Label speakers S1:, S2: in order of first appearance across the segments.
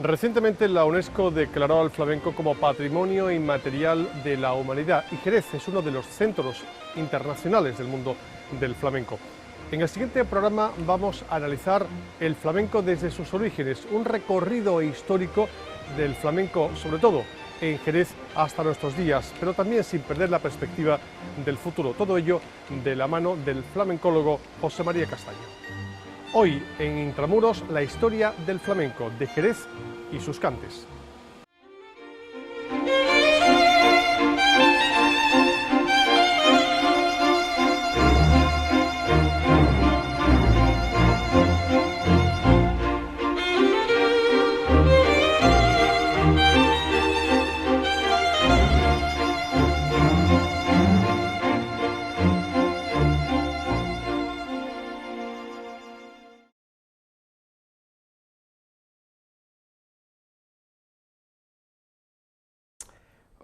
S1: Recientemente la UNESCO declaró al flamenco como Patrimonio Inmaterial de la Humanidad y Jerez es uno de los centros internacionales del mundo del flamenco. En el siguiente programa vamos a analizar el flamenco desde sus orígenes, un recorrido histórico del flamenco, sobre todo en Jerez hasta nuestros días, pero también sin perder la perspectiva del futuro. Todo ello de la mano del flamencólogo José María Castaño. Hoy en Intramuros, la historia del flamenco de Jerez y sus cantes.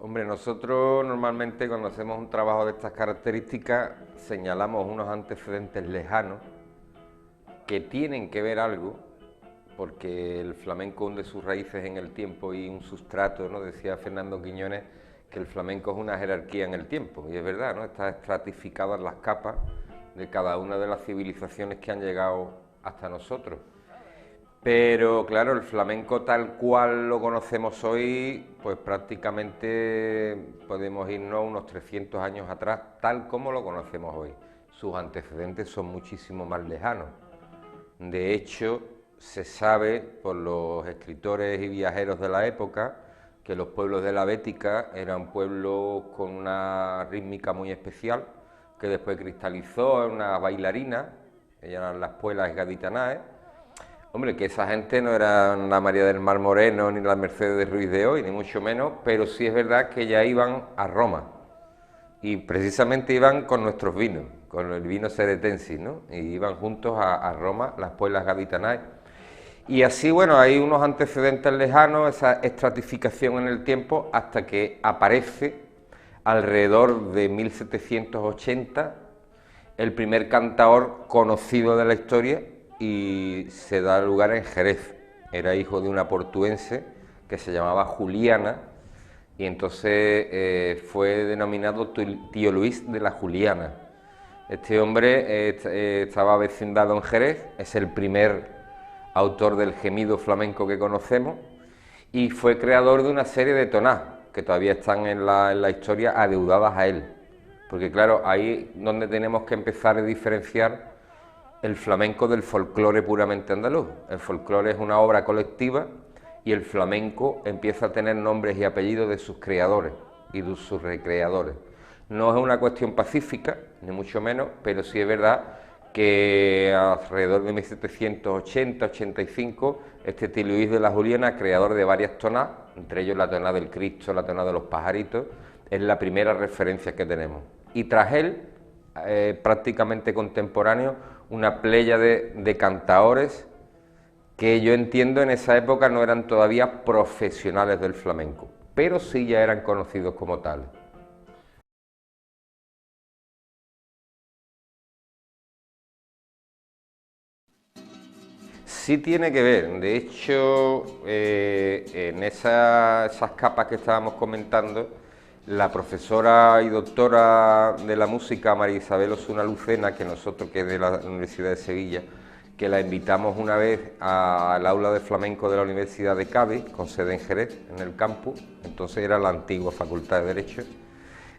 S2: Hombre, nosotros normalmente cuando hacemos un trabajo de estas características señalamos unos antecedentes lejanos que tienen que ver algo, porque el flamenco hunde sus raíces en el tiempo y un sustrato, ¿no? Decía Fernando Quiñones que el flamenco es una jerarquía en el tiempo, y es verdad, ¿no? Está estratificado en las capas de cada una de las civilizaciones que han llegado hasta nosotros. Pero claro, el flamenco tal cual lo conocemos hoy, pues prácticamente podemos irnos unos 300 años atrás, tal como lo conocemos hoy. Sus antecedentes son muchísimo más lejanos. De hecho, se sabe por los escritores y viajeros de la época que los pueblos de la Bética eran pueblos con una rítmica muy especial, que después cristalizó en una bailarina, ellas eran las puelas gaditanaes. Hombre, que esa gente no era la María del Mar Moreno ni la Mercedes de Ruiz de hoy, ni mucho menos, pero sí es verdad que ya iban a Roma y precisamente iban con nuestros vinos, con el vino seretensis, ¿no? Y iban juntos a Roma, las pueblas gaditanae. Y así, bueno, hay unos antecedentes lejanos, esa estratificación en el tiempo, hasta que aparece alrededor de 1780 el primer cantaor conocido de la historia, y se da lugar en Jerez. Era hijo de una portuense que se llamaba Juliana, y entonces fue denominado Tío Luis de la Juliana. Este hombre estaba vecindado en Jerez, es el primer autor del gemido flamenco que conocemos, y fue creador de una serie de tonás que todavía están en la historia adeudadas a él. Porque claro, ahí es donde tenemos que empezar a diferenciar el flamenco del folclore puramente andaluz. El folclore es una obra colectiva y el flamenco empieza a tener nombres y apellidos de sus creadores y de sus recreadores. No es una cuestión pacífica, ni mucho menos, pero sí es verdad que alrededor de 1780-85 este Tío Luis de la Juliana, creador de varias tonás, entre ellos la tonada del Cristo, la tonada de los pajaritos, es la primera referencia que tenemos. Y tras él, prácticamente contemporáneo, una pléyade de cantaores que yo entiendo en esa época no eran todavía profesionales del flamenco, pero sí ya eran conocidos como tales. Sí tiene que ver, de hecho, en esas capas que estábamos comentando, la profesora y doctora de la música, María Isabel Osuna Lucena, que nosotros, que es de la Universidad de Sevilla, que la invitamos una vez al aula de flamenco de la Universidad de Cádiz, con sede en Jerez, en el campus, entonces era la antigua Facultad de Derecho.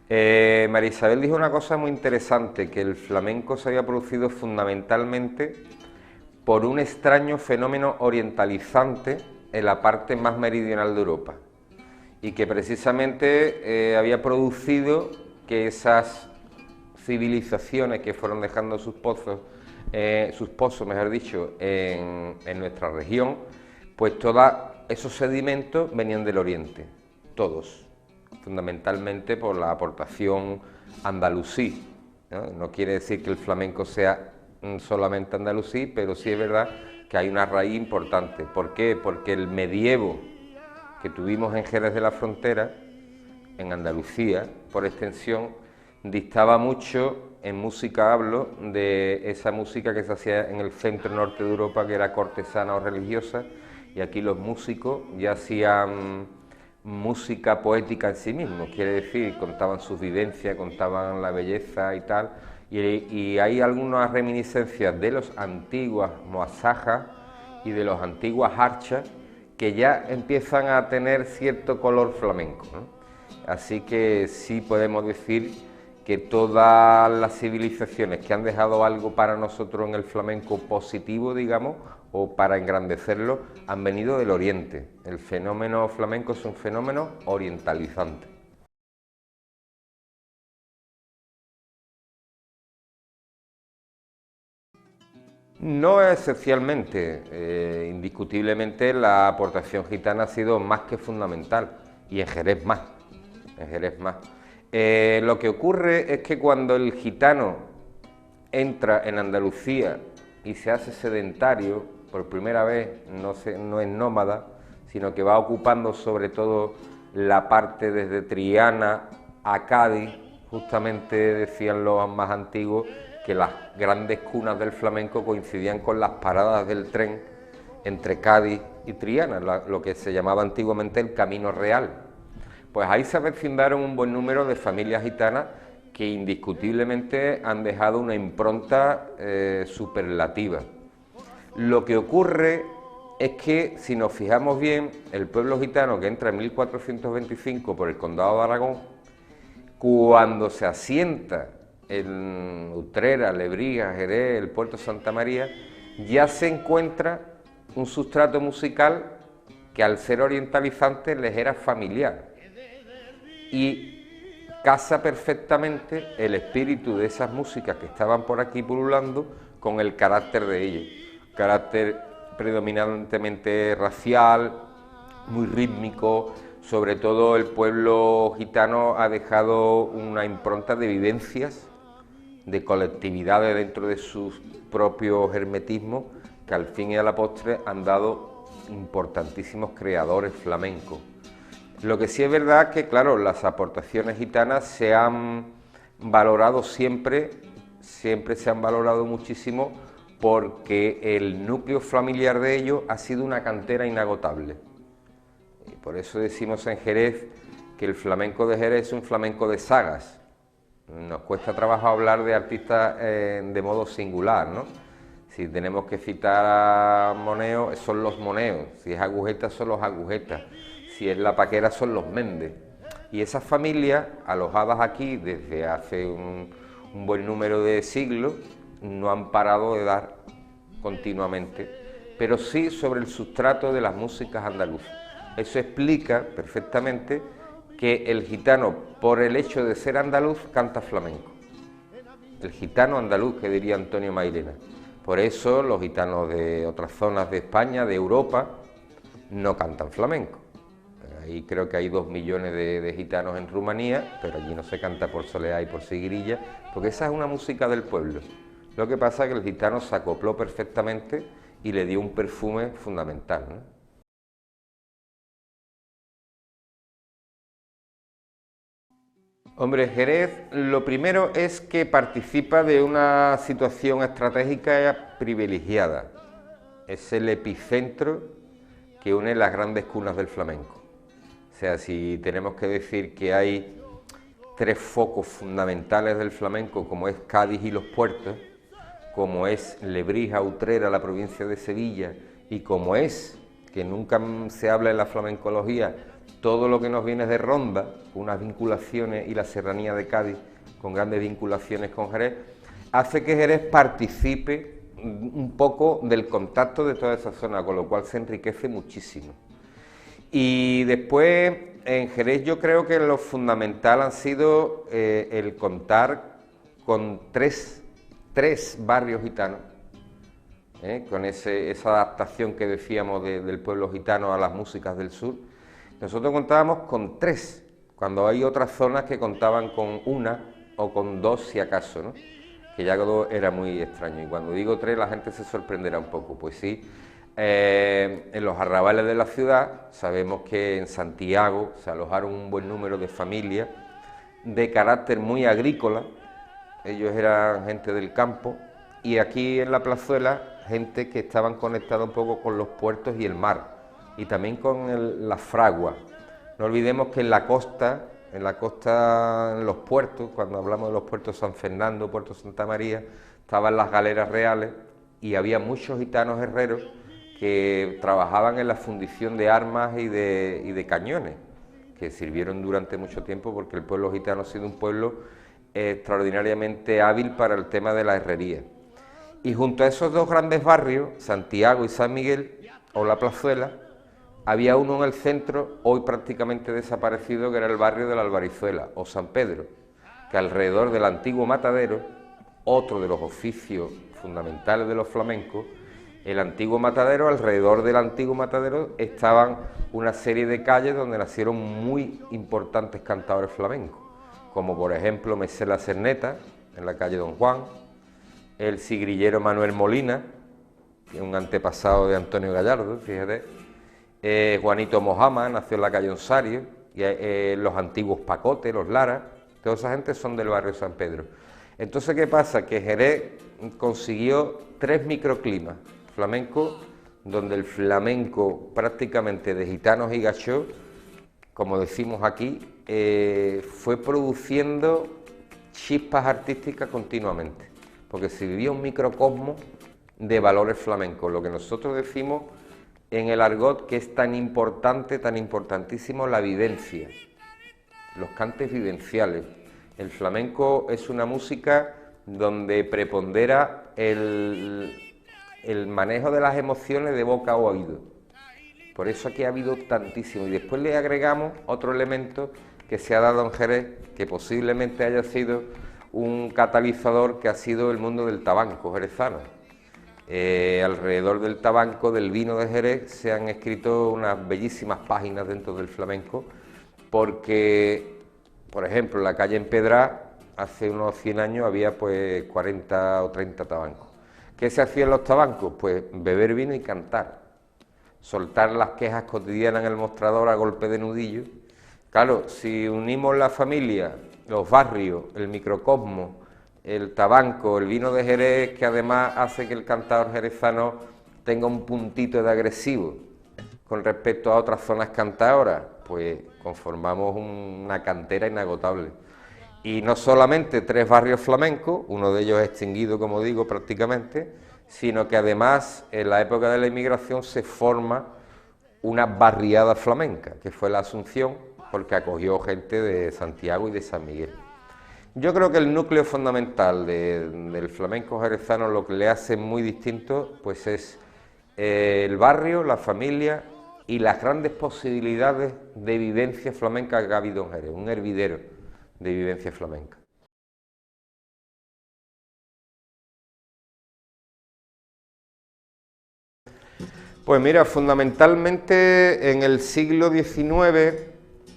S2: María Isabel dijo una cosa muy interesante, que el flamenco se había producido fundamentalmente por un extraño fenómeno orientalizante en la parte más meridional de Europa, y que precisamente había producido que esas civilizaciones que fueron dejando sus pozos, mejor dicho, en nuestra región, pues todos esos sedimentos venían del oriente, todos, fundamentalmente por la aportación andalusí, ¿no? No quiere decir que el flamenco sea solamente andalusí, pero sí es verdad que hay una raíz importante. ¿Por qué? Porque el medievo que tuvimos en Jerez de la Frontera, en Andalucía, por extensión, distaba mucho, en música hablo, de esa música que se hacía en el centro norte de Europa, que era cortesana o religiosa, y aquí los músicos ya hacían música poética en sí mismos, quiere decir, contaban sus vivencias, contaban la belleza y tal, y hay algunas reminiscencias de los antiguos muasajas y de los antiguos harchas que ya empiezan a tener cierto color flamenco, ¿no? Así que sí podemos decir que todas las civilizaciones que han dejado algo para nosotros en el flamenco positivo, digamos, o para engrandecerlo, han venido del Oriente. El fenómeno flamenco es un fenómeno orientalizante. No esencialmente, indiscutiblemente la aportación gitana ha sido más que fundamental, y en Jerez más, en Jerez más. Lo que ocurre es que cuando el gitano entra en Andalucía y se hace sedentario, por primera vez no es nómada, sino que va ocupando sobre todo la parte desde Triana a Cádiz. Justamente decían los más antiguos que las grandes cunas del flamenco coincidían con las paradas del tren entre Cádiz y Triana, lo que se llamaba antiguamente el Camino Real. Pues ahí se avecindaron un buen número de familias gitanas que indiscutiblemente han dejado una impronta superlativa. Lo que ocurre es que, si nos fijamos bien, el pueblo gitano que entra en 1425 por el Condado de Aragón, cuando se asienta en Utrera, Lebrija, Jerez, el puerto de Santa María, ya se encuentra un sustrato musical que, al ser orientalizante, les era familiar y casa perfectamente el espíritu de esas músicas que estaban por aquí pululando con el carácter de ellos, carácter predominantemente racial, muy rítmico. Sobre todo el pueblo gitano ha dejado una impronta de vivencias, de colectividades dentro de sus propios hermetismos, que al fin y a la postre han dado importantísimos creadores flamencos. Lo que sí es verdad es que, claro, las aportaciones gitanas se han valorado siempre se han valorado muchísimo, porque el núcleo familiar de ellos ha sido una cantera inagotable. Y por eso decimos en Jerez que el flamenco de Jerez es un flamenco de sagas. Nos cuesta trabajo hablar de artistas de modo singular, ¿no? Si tenemos que citar a Moneo, son los Moneos; si es Agujeta, son los Agujetas; si es La Paquera, son los Méndez. Y esas familias, alojadas aquí desde hace un buen número de siglos, no han parado de dar continuamente, pero sí sobre el sustrato de las músicas andaluzas. Eso explica perfectamente que el gitano, por el hecho de ser andaluz, canta flamenco. El gitano andaluz, que diría Antonio Mairena. Por eso los gitanos de otras zonas de España, de Europa, no cantan flamenco. Ahí creo que hay 2 millones de gitanos en Rumanía, pero allí no se canta por soleá y por seguirilla, porque esa es una música del pueblo. Lo que pasa es que el gitano se acopló perfectamente y le dio un perfume fundamental, ¿no? Hombre, Jerez, lo primero es que participa de una situación estratégica privilegiada. Es el epicentro que une las grandes cunas del flamenco. O sea, si tenemos que decir que hay 3 focos fundamentales del flamenco, como es Cádiz y los puertos, como es Lebrija, Utrera, la provincia de Sevilla, y como es, que nunca se habla en la flamencología, todo lo que nos viene de Ronda, unas vinculaciones, y la serranía de Cádiz, con grandes vinculaciones con Jerez, hace que Jerez participe un poco del contacto de toda esa zona, con lo cual se enriquece muchísimo. Y después, en Jerez, yo creo que lo fundamental ha sido el contar con tres barrios gitanos, con esa adaptación que decíamos del pueblo gitano a las músicas del sur. Nosotros contábamos con 3, cuando hay otras zonas que contaban con 1 o con 2 si acaso, ¿no? Que ya era muy extraño. Y cuando digo 3, la gente se sorprenderá un poco. Pues sí, en los arrabales de la ciudad sabemos que en Santiago se alojaron un buen número de familias de carácter muy agrícola. Ellos eran gente del campo, y aquí en la plazuela gente que estaban conectados un poco con los puertos y el mar. y también con la fragua. No olvidemos que en la costa, en los puertos, cuando hablamos de los puertos San Fernando, Puerto Santa María, estaban las galeras reales y había muchos gitanos herreros que trabajaban en la fundición de armas y de cañones, que sirvieron durante mucho tiempo porque el pueblo gitano ha sido un pueblo extraordinariamente hábil para el tema de la herrería. Y junto a esos dos grandes barrios, Santiago y San Miguel, o la Plazuela, había uno en el centro, hoy prácticamente desaparecido, que era el barrio de la Albarizuela, o San Pedro, que alrededor del antiguo matadero, otro de los oficios fundamentales de los flamencos, el antiguo matadero, alrededor del antiguo matadero estaban una serie de calles donde nacieron muy importantes cantadores flamencos, como por ejemplo Messer La Cerneta, en la calle Don Juan, el sigrillero Manuel Molina, un antepasado de Antonio Gallardo, fíjate, Juanito Mojama, nació en la calle Onsario, y los antiguos Pacote, los Lara, toda esa gente son del barrio San Pedro. Entonces, ¿qué pasa? Que Jerez consiguió 3 microclimas flamencos, donde el flamenco prácticamente de gitanos y gachós, como decimos aquí, fue produciendo chispas artísticas continuamente, porque se vivía un microcosmos de valores flamencos, lo que nosotros decimos en el argot que es tan importante, tan importantísimo, la vivencia, los cantes vivenciales. El flamenco es una música donde prepondera el manejo de las emociones de boca a oído. Por eso aquí ha habido tantísimo. Y después le agregamos otro elemento que se ha dado en Jerez, que posiblemente haya sido un catalizador, que ha sido el mundo del tabanco jerezano. Alrededor del tabanco, del vino de Jerez, se han escrito unas bellísimas páginas dentro del flamenco, porque, por ejemplo, en la calle Empedrá, hace unos 100 años había pues 40 o 30 tabancos. ¿Qué se hacía en los tabancos? Pues beber vino y cantar, soltar las quejas cotidianas en el mostrador a golpe de nudillo. Claro, si unimos la familia, los barrios, el microcosmos, el tabanco, el vino de Jerez, que además hace que el cantador jerezano tenga un puntito de agresivo con respecto a otras zonas cantadoras, pues conformamos una cantera inagotable. Y no solamente 3 barrios flamencos, uno de ellos extinguido, como digo, prácticamente, sino que además en la época de la inmigración se forma una barriada flamenca, que fue la Asunción, porque acogió gente de Santiago y de San Miguel. Yo creo que el núcleo fundamental del flamenco jerezano, lo que le hace muy distinto, pues es el barrio, la familia y las grandes posibilidades de vivencia flamenca que ha habido en Jerez, un hervidero de vivencia flamenca. Pues mira, fundamentalmente en el siglo XIX,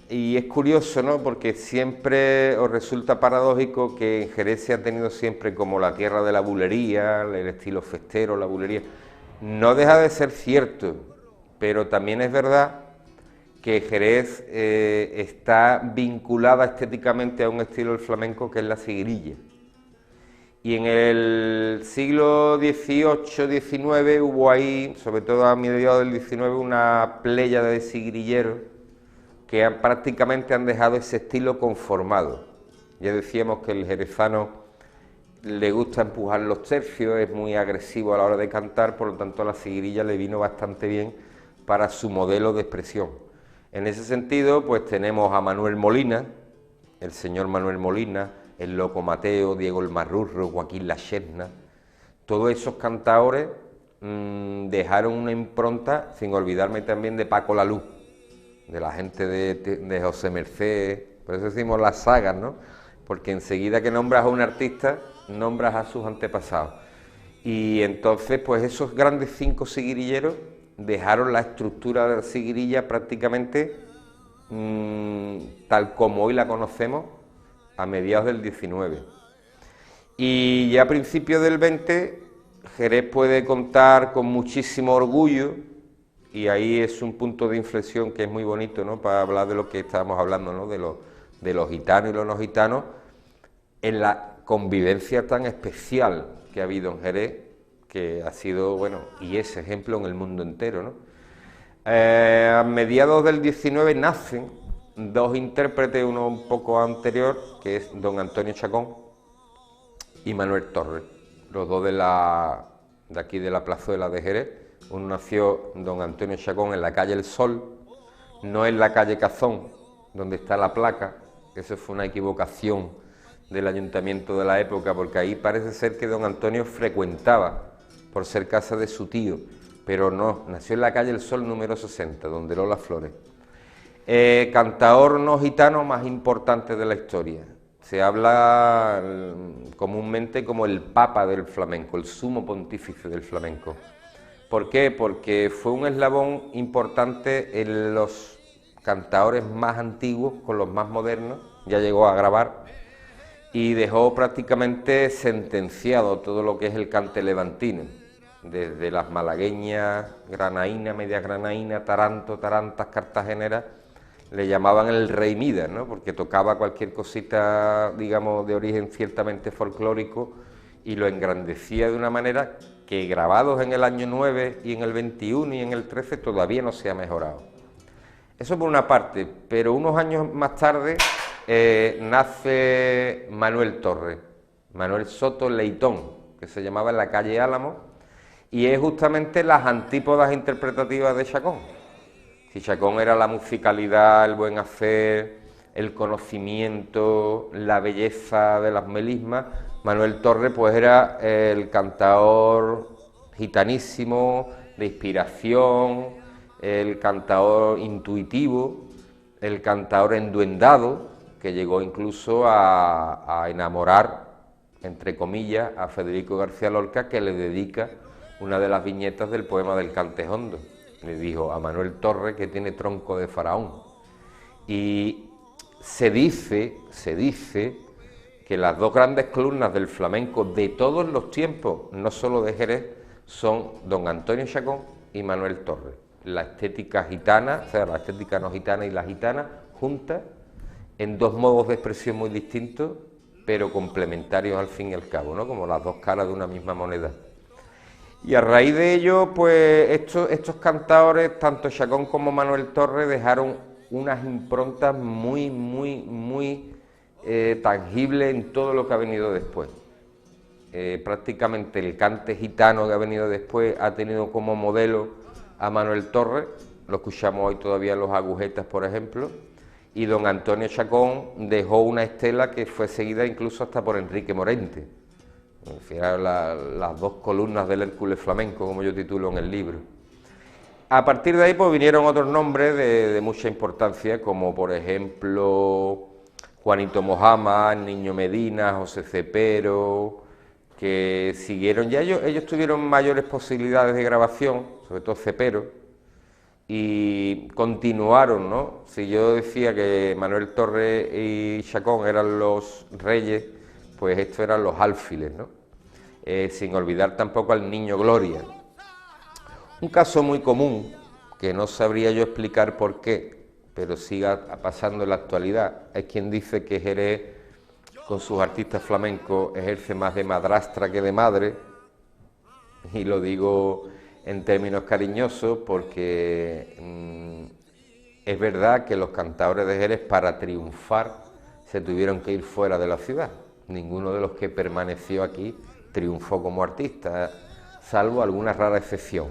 S2: y es curioso, ¿no?, porque siempre os resulta paradójico que en Jerez se ha tenido siempre como la tierra de la bulería, el estilo festero, la bulería. No deja de ser cierto, pero también es verdad que Jerez está vinculada estéticamente a un estilo del flamenco que es la sigrilla. Y en el siglo XVIII-XIX hubo ahí, sobre todo a mediados del XIX, una pléyade de sigrilleros que prácticamente han dejado ese estilo conformado. Ya decíamos que el jerezano le gusta empujar los tercios, es muy agresivo a la hora de cantar, por lo tanto a la sigrilla le vino bastante bien para su modelo de expresión. En ese sentido, pues tenemos a Manuel Molina, el señor Manuel Molina, el Loco Mateo, Diego el Marrurro, Joaquín La Serna. Todos esos cantadores dejaron una impronta, sin olvidarme también de Paco La Luz, de la gente de José Merced, por eso decimos las sagas, ¿no? Porque enseguida que nombras a un artista, nombras a sus antepasados. Y entonces, pues esos grandes 5 sigrilleros dejaron la estructura de la sigrilla prácticamente tal como hoy la conocemos a mediados del XIX. Y ya a principios del XX, Jerez puede contar con muchísimo orgullo, y ahí es un punto de inflexión que es muy bonito, ¿no?, para hablar de lo que estábamos hablando, ¿no?, de los gitanos y los no gitanos, en la convivencia tan especial que ha habido en Jerez, que ha sido, bueno, y es ejemplo en el mundo entero, ¿no? A mediados del 19 nacen dos intérpretes, uno un poco anterior, que es don Antonio Chacón y Manuel Torres, los dos de aquí de la Plazuela de Jerez. Uno nació don Antonio Chacón en la calle El Sol, no en la calle Cazón, donde está la placa. Eso fue una equivocación del ayuntamiento de la época, porque ahí parece ser que don Antonio frecuentaba, por ser casa de su tío, pero no, nació en la calle El Sol número 60, donde Lola Flores. Cantaor no gitano más importante de la historia. Se habla comúnmente como el papa del flamenco, el sumo pontífice del flamenco. ¿Por qué? Porque fue un eslabón importante en los cantaores más antiguos con los más modernos, ya llegó a grabar y dejó prácticamente sentenciado todo lo que es el cante levantino, desde las malagueñas, granaína, media granaína, taranto, tarantas, cartageneras. Le llamaban el rey Midas, ¿no? Porque tocaba cualquier cosita, digamos, de origen ciertamente folclórico y lo engrandecía de una manera que grabados en el año 9 y en el 21 y en el 13 todavía no se ha mejorado. Eso por una parte, pero unos años más tarde nace Manuel Torres, Manuel Soto Leitón, que se llamaba en la calle Álamo, y es justamente las antípodas interpretativas de Chacón. Si Chacón era la musicalidad, el buen hacer, el conocimiento, la belleza de las melismas, Manuel Torres pues era el cantaor gitanísimo, de inspiración, el cantaor intuitivo, el cantaor enduendado, que llegó incluso a enamorar, entre comillas, a Federico García Lorca, que le dedica una de las viñetas del poema del Cantejondo. Le dijo a Manuel Torres que tiene tronco de faraón. Y se dice que las dos grandes columnas del flamenco de todos los tiempos, no solo de Jerez, son don Antonio Chacón y Manuel Torres. La estética gitana, o sea, la estética no gitana y la gitana, juntas en dos modos de expresión muy distintos, pero complementarios al fin y al cabo, ¿no? Como las dos caras de una misma moneda. Y a raíz de ello, pues estos cantaores, tanto Chacón como Manuel Torres, dejaron unas improntas muy tangibles en todo lo que ha venido después. Prácticamente el cante gitano que ha venido después ha tenido como modelo a Manuel Torres, lo escuchamos hoy todavía en los Agujetas, por ejemplo, y don Antonio Chacón dejó una estela que fue seguida incluso hasta por Enrique Morente. Al final, las dos columnas del Hércules flamenco, como yo titulo en el libro. A partir de ahí pues vinieron otros nombres de mucha importancia, como por ejemplo Juanito Mojama, Niño Medina, José Cepero, que siguieron, ya ellos tuvieron mayores posibilidades de grabación, sobre todo Cepero, y continuaron, ¿no? Si yo decía que Manuel Torres y Chacón eran los reyes, pues estos eran los alfiles, ¿no? Sin olvidar tampoco al Niño Gloria. Un caso muy común, que no sabría yo explicar por qué, pero siga pasando en la actualidad, es quien dice que Jerez, con sus artistas flamencos, ejerce más de madrastra que de madre, y lo digo en términos cariñosos porque es verdad que los cantadores de Jerez, para triunfar, se tuvieron que ir fuera de la ciudad. Ninguno de los que permaneció aquí triunfó como artista, salvo alguna rara excepción.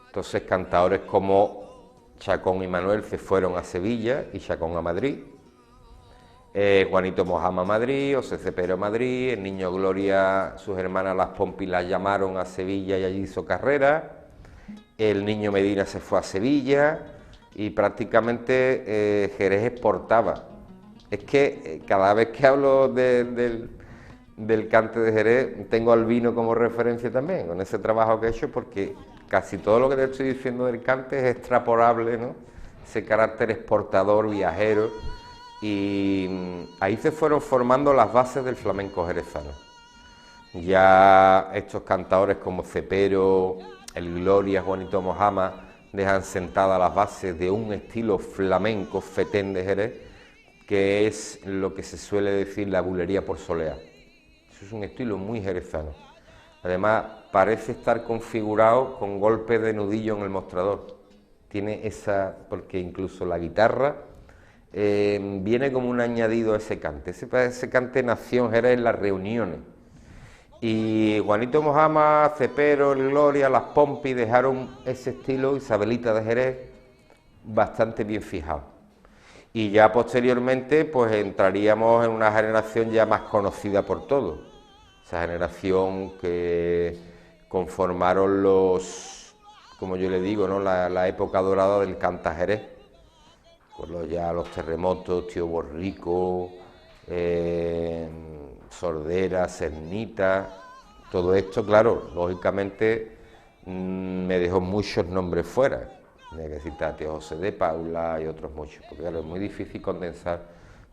S2: Entonces, cantadores como Chacón y Manuel se fueron a Sevilla y Chacón a Madrid. Juanito Mojama a Madrid, José Cepero a Madrid, el Niño Gloria, sus hermanas las Pompi las llamaron a Sevilla y allí hizo carrera. El Niño Medina se fue a Sevilla y prácticamente Jerez exportaba. Es que cada vez que hablo del cante de Jerez, tengo al vino como referencia también, con ese trabajo que he hecho, porque casi todo lo que te estoy diciendo del cante es extrapolable, ¿no? Ese carácter exportador, viajero, y ahí se fueron formando las bases del flamenco jerezano. Ya estos cantadores como Cepero, el Gloria, Juanito Mojama, dejan sentadas las bases de un estilo flamenco fetén de Jerez, que es lo que se suele decir la bulería por soleá. Eso es un estilo muy jerezano. Además, parece estar configurado con golpes de nudillo en el mostrador, tiene esa, porque incluso la guitarra viene como un añadido a ese cante. Ese cante nació en Jerez en las reuniones. Y Juanito Mojama, Cepero, el Gloria, las Pompi dejaron ese estilo, Isabelita de Jerez, bastante bien fijado. Y ya posteriormente pues entraríamos en una generación ya más conocida por todos. Esa generación que conformaron los, como yo le digo, ¿no?, la época dorada del canta Jerez. Con ya los Terremotos, Tío Borrico, Sordera, Cernita, todo esto, claro, lógicamente me dejó muchos nombres fuera. Hay que citar a Tío José de Paula y otros muchos, porque claro, es muy difícil condensar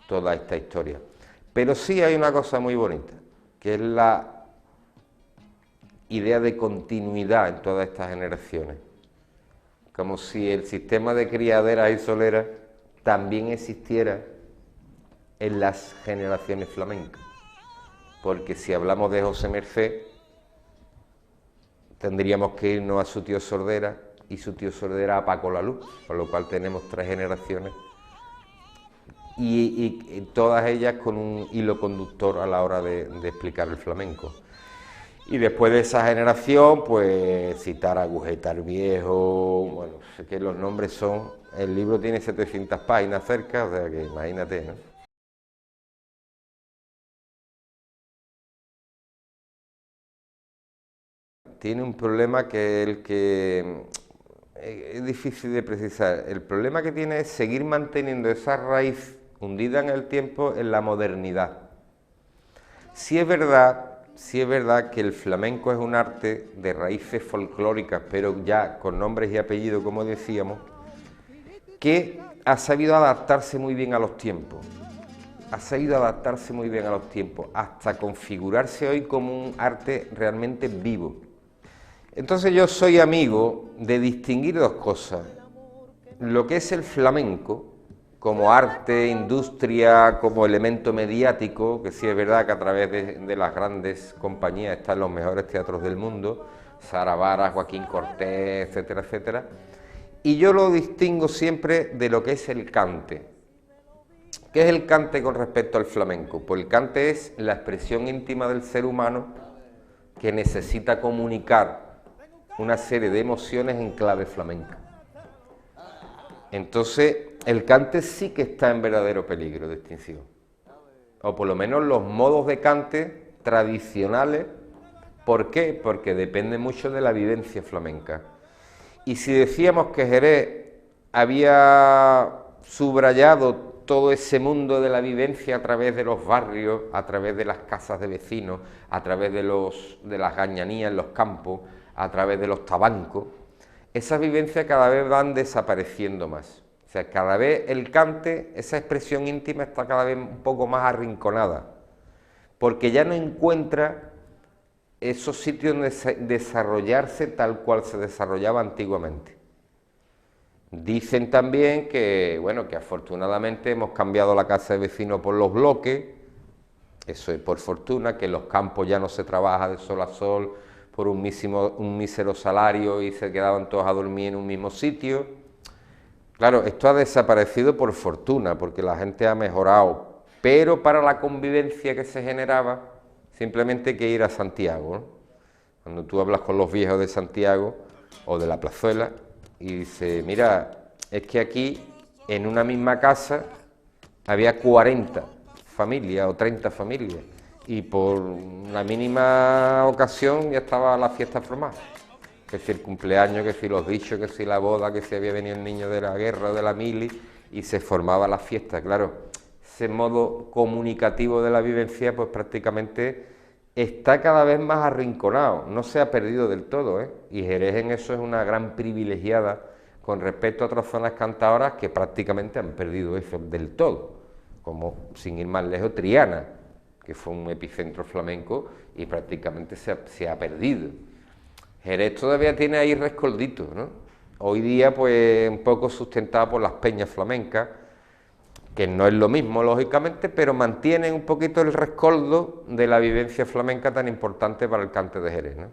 S2: toda esta historia. Pero sí hay una cosa muy bonita, que es la idea de continuidad en todas estas generaciones. Como si el sistema de criaderas y soleras también existiera en las generaciones flamencas. Porque si hablamos de José Mercé, tendríamos que irnos a su tío Sordera, y su tío Sordera a Paco la Luz, con lo cual tenemos 3 generaciones, y todas ellas con un hilo conductor a la hora de explicar el flamenco. Y después de esa generación, pues citar a Agujeta el Viejo, bueno, sé que los nombres son, el libro tiene 700 páginas cerca, o sea que imagínate, ¿no? Tiene un problema que el que es difícil de precisar. El problema que tiene es seguir manteniendo esa raíz hundida en el tiempo en la modernidad. Sí es verdad que el flamenco es un arte de raíces folclóricas, pero ya con nombres y apellidos, como decíamos, que ha sabido adaptarse muy bien a los tiempos. Ha sabido adaptarse muy bien a los tiempos, hasta configurarse hoy como un arte realmente vivo. Entonces yo soy amigo de distinguir 2 cosas, lo que es el flamenco como arte, industria, como elemento mediático, que sí es verdad que a través de las grandes compañías están los mejores teatros del mundo, Sara Vara, Joaquín Cortés, etcétera, etcétera, y yo lo distingo siempre de lo que es el cante. ¿Qué es el cante con respecto al flamenco? Pues el cante es la expresión íntima del ser humano que necesita comunicar una serie de emociones en clave flamenca. Entonces, el cante sí que está en verdadero peligro de extinción. O por lo menos los modos de cante tradicionales. ¿Por qué? Porque depende mucho de la vivencia flamenca. Y si decíamos que Jerez había subrayado todo ese mundo de la vivencia a través de los barrios, a través de las casas de vecinos, a través de las gañanías en los campos, a través de los tabancos, esas vivencias cada vez van desapareciendo más. O sea, cada vez el cante, esa expresión íntima está cada vez un poco más arrinconada, porque ya no encuentra esos sitios donde desarrollarse tal cual se desarrollaba antiguamente. Dicen también que, bueno, que afortunadamente hemos cambiado la casa de vecinos por los bloques, eso es por fortuna, que en los campos ya no se trabaja de sol a sol por un mísero salario y se quedaban todos a dormir en un mismo sitio. Claro, esto ha desaparecido por fortuna, porque la gente ha mejorado, pero para la convivencia que se generaba, simplemente hay que ir a Santiago, ¿no? Cuando tú hablas con los viejos de Santiago o de la Plazuela y dice, mira, es que aquí en una misma casa había 40 familias o 30 familias y por la mínima ocasión ya estaba la fiesta formada. Que si el cumpleaños, que si los dichos, que si la boda, que si había venido el niño de la guerra o de la mili y se formaba la fiesta, claro. Ese modo comunicativo de la vivencia pues prácticamente está cada vez más arrinconado, no se ha perdido del todo, ¿eh? Y Jerez en eso es una gran privilegiada con respecto a otras zonas cantadoras que prácticamente han perdido eso del todo, como sin ir más lejos Triana, que fue un epicentro flamenco y prácticamente se ha perdido. Jerez todavía tiene ahí rescolditos, ¿no? Hoy día pues un poco sustentado por las peñas flamencas, que no es lo mismo lógicamente, pero mantienen un poquito el rescoldo de la vivencia flamenca tan importante para el cante de Jerez, ¿no?